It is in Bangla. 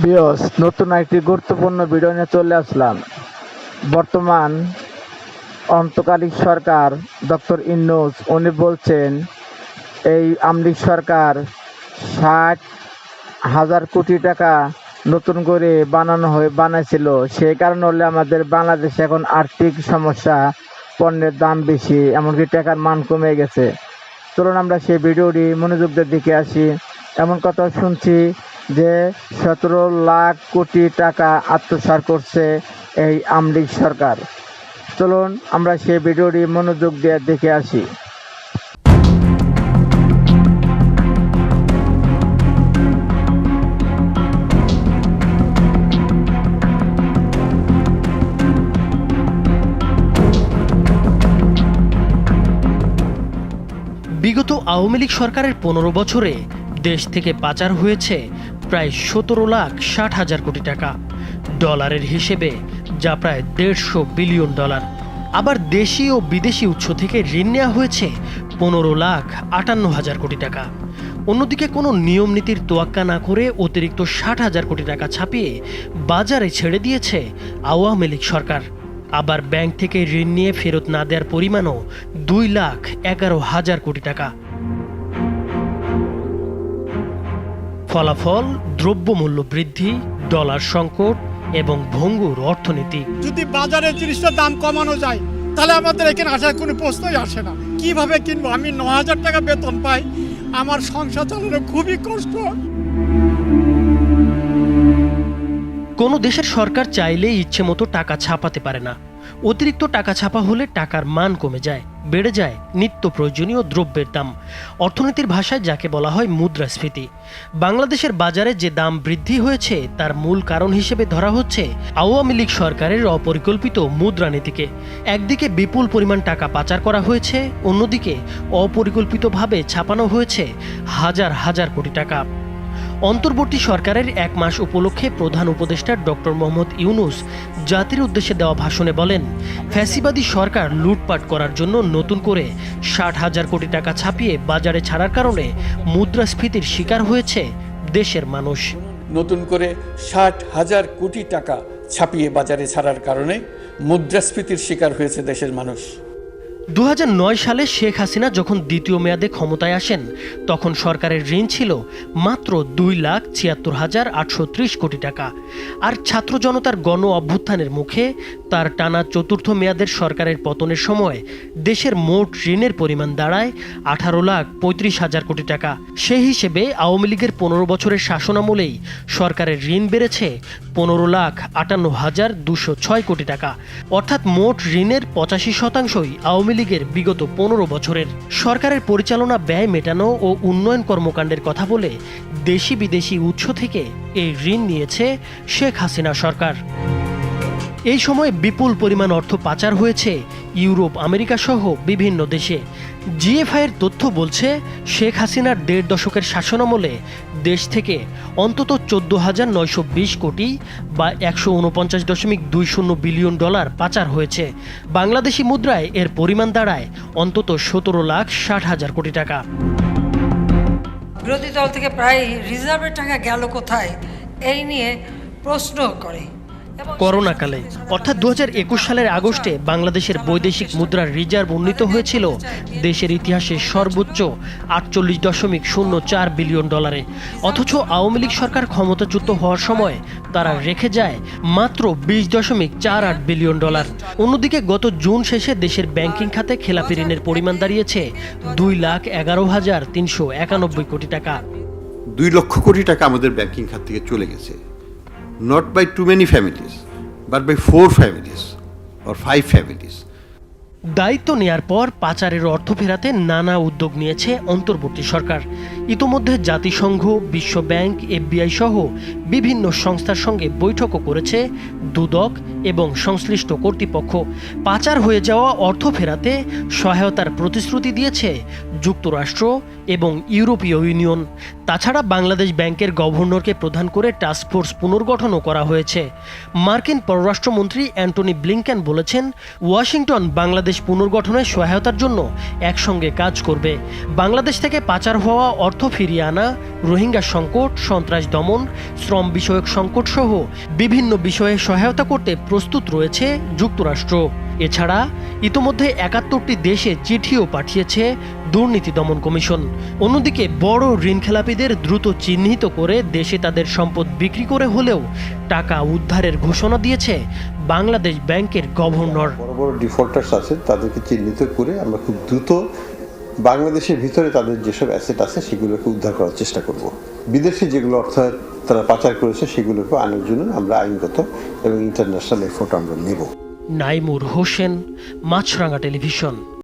ভিউয়ার্স, নতুন একটি গুরুত্বপূর্ণ ভিডিও নিয়ে চলে আসলাম। বর্তমান অন্তর্বর্তী সরকার ডক্টর ইউনূস উনি বলছেন এই আওয়ামী লীগ সরকার 60,000 কোটি টাকা নতুন করে বানাইছিল। সেই কারণে হলে আমাদের বাংলাদেশে এখন আর্থিক সমস্যা, পণ্যের দাম বেশি, এমনকি টাকার মান কমে গেছে। চলুন আমরা সেই ভিডিওটি মনোযোগ দিয়ে দেখে আসি। এমন কথা শুনছি যে 17 লাখ কোটি টাকা আত্মসাৎ করছে এই আওয়ামী লীগ সরকার। চলুন আমরা সেই ভিডিওটি মনোযোগ দিয়ে দেখে আসি। বিগত আওয়ামী লীগ সরকারের 15 বছরে দেশ থেকে পাচার হয়েছে প্রায় 17,60,000 কোটি টাকা, ডলারের হিসেবে যা প্রায় 150 বিলিয়ন ডলার। আবার দেশি ও বিদেশি উৎস থেকে ঋণ নেওয়া হয়েছে 15,58,000 কোটি টাকা। অন্যদিকে কোনো নিয়ম নীতির তোয়াক্কা না করে অতিরিক্ত 60,000 কোটি টাকা ছাপিয়ে বাজারে ছেড়ে দিয়েছে আওয়ামী লীগ সরকার। আবার ব্যাংক থেকে ঋণ নিয়ে ফেরত না দেওয়ার পরিমাণও 2,11,000 কোটি টাকা। ফলাফল দ্রব্যমূল্য বৃদ্ধি, ডলার সংকট এবং ভঙ্গুর অর্থনীতি। যদি বাজারে জিনিসটার দাম কমানো যায় তাহলে আমাদের এখানে আসার কোনো প্রশ্নই আসে না। কিভাবে কিনবো? আমি 9,000 টাকা বেতন পাই, আমার সংসার চালানো খুবই কষ্ট। কোনো দেশের সরকার চাইলে ইচ্ছে মতো টাকা ছাপাতে পারে না। অতিরিক্ত টাকা ছাপা হলে টাকার মান কমে যায়, বেড়ে যায় নিত্য প্রয়োজনীয় দ্রব্যের দাম। অর্থনীতির ভাষায় যাকে বলা হয় মুদ্রাস্ফীতি। বাংলাদেশের বাজারে যে দাম বৃদ্ধি হয়েছে তার মূল কারণ হিসেবে ধরা হচ্ছে আওয়ামী লীগ সরকারের অপরিকল্পিত মুদ্রানীতিকে। একদিকে বিপুল পরিমাণ টাকা পাচার করা হয়েছে, অন্যদিকে অপরিকল্পিতভাবে ছাপানো হয়েছে হাজার হাজার কোটি টাকা। অন্তর্বর্তী সরকারের 1 মাস উপলক্ষে প্রধান উপদেষ্টা ডক্টর মোহাম্মদ ইউনূস জাতির উদ্দেশ্যে দেওয়া ভাষণে বলেন, ফ্যাসিবাদী সরকার লুটপাট করার জন্য নতুন করে 60,000 কোটি টাকা ছাপিয়ে বাজারে ছাড়ার কারণে মুদ্রাস্ফীতির শিকার হয়েছে দেশের মানুষ। নতুন করে 60,000 কোটি টাকা ছাপিয়ে বাজারে ছাড়ার কারণে মুদ্রাস্ফীতির শিকার হয়েছে দেশের মানুষ। 2009 সালে শেখ হাসিনা যখন দ্বিতীয় মেয়াদে ক্ষমতায় আসেন তখন সরকারের ঋণ ছিল মাত্র 2,76,830 কোটি টাকা। আর ছাত্র জনতার গণ অভ্যুত্থানের মুখে তার টানা চতুর্থ মেয়াদের সরকারের পতনের সময় দেশের মোট ঋণের পরিমাণ দাঁড়ায় 18,35,000 কোটি টাকা। সেই হিসেবে আওয়ামী লীগের 15 বছরের শাসনামলেই সরকারের ঋণ বেড়েছে 15,58,206 কোটি টাকা। অর্থাৎ মোট ঋণের 85% আওয়ামী লীগের বিগত 15 বছরের। সরকারের পরিচালনা ব্যয় মেটানো ও উন্নয়ন কর্মকাণ্ডের কথা বলে দেশি বিদেশি উৎস থেকে এই ঋণ নিয়েছে শেখ হাসিনা সরকার। এই সময়ে বিপুল পরিমাণ অর্থ পাচার হয়েছে ইউরোপ, আমেরিকা সহ বিভিন্ন দেশে। জিএফআইয়ের তথ্য বলছে শেখ হাসিনার 1.5 দশকের শাসনামলে দেশ থেকে অন্তত 14,920 কোটি বা 149.20 বিলিয়ন ডলার পাচার হয়েছে। বাংলাদেশি মুদ্রায় এর পরিমাণ দাঁড়ায় অন্তত 17,60,000 কোটি টাকা। বিরোধী দল থেকে প্রায় রিজার্ভের টাকা গেল কোথায় এই নিয়ে প্রশ্ন করে। করোনাকালে অর্থাৎ 2021 সালের আগস্টে বাংলাদেশের বৈদেশিক মুদ্রার রিজার্ভ উন্নীত হয়েছিল দেশের ইতিহাসে সর্বোচ্চ 48.04 বিলিয়ন ডলারে। অথচ আওয়ামী লীগ সরকার ক্ষমতাচ্যুত হওয়ার সময় তারা রেখে যায় মাত্র 20.48 বিলিয়ন ডলার। অন্যদিকে গত জুন শেষে দেশের ব্যাংকিং খাতে খেলাপি ঋণের পরিমাণ দাঁড়িয়েছে 2,11,391 কোটি টাকা। 2 লক্ষ কোটি টাকা আমাদের ব্যাংকিং খাত থেকে চলে গেছে। Not by too many families, but by 4 families or 5 families. দায়িত্ব নেয়ার পর পাচারের অর্থ ফেরাতে নানা উদ্যোগ নিয়েছে অন্তর্বর্তী সরকার। ইতোমধ্যে জাতিসংঘ, বিশ্ব ব্যাংক, এফবিআই সহ বিভিন্ন সংস্থার সঙ্গে বৈঠকও করেছে দুদক এবং সংশ্লিষ্ট কর্তৃপক্ষ। পাচার হয়ে যাওয়া অর্থ ফেরাতে সহায়তার প্রতিশ্রুতি দিয়েছে যুক্তরাষ্ট্র এবং ইউরোপীয় ইউনিয়ন। তাছাড়া বাংলাদেশ ব্যাংকের গভর্নরকে প্রধান করে টাস্কফোর্স পুনর্গঠনও করা হয়েছে। মার্কিন পররাষ্ট্রমন্ত্রী অ্যান্টনি ব্লিংকেন বলেছেন, ওয়াশিংটন বাংলাদেশ পুনর্গঠনে সহায়তার জন্য একসঙ্গে কাজ করবে। বাংলাদেশ থেকে পাচার হওয়া অর্থ ফিরিয়ে আনা, রোহিঙ্গা সংকট, সন্ত্রাস দমন, শ্রম বিষয়ক সংকট সহ বিভিন্ন বিষয়ে সহায়তা করতে প্রস্তুত রয়েছে যুক্তরাষ্ট্র। এছাড়া ইতোমধ্যে ৭১টি দেশে চিঠিও পাঠিয়েছে দুর্নীতি দমন কমিশন। অন্যদিকে বড় ঋণখেলাপিদের দ্রুত চিহ্নিত করে দেশে তাদের সম্পদ বিক্রি করে হলেও টাকা উদ্ধারের ঘোষণা দিয়েছে বাংলাদেশ ব্যাংকের গভর্নর। বড় বড় ডিফল্টার্স আছে তাদেরকে চিহ্নিত করে আমরা খুব দ্রুত বাংলাদেশের ভিতরে তাদের যেসব অ্যাসেট আছে সেগুলোকে উদ্ধার করার চেষ্টা করব। বিদেশে যেগুলো অর্থ তারা পাচার করেছে সেগুলোকে আনার জন্য আমরা আইনগত এবং ইন্টারন্যাশনাল এফোর্ট আমরা নেব। নাইমুর হোসেন, মাছরাঙা টেলিভিশন।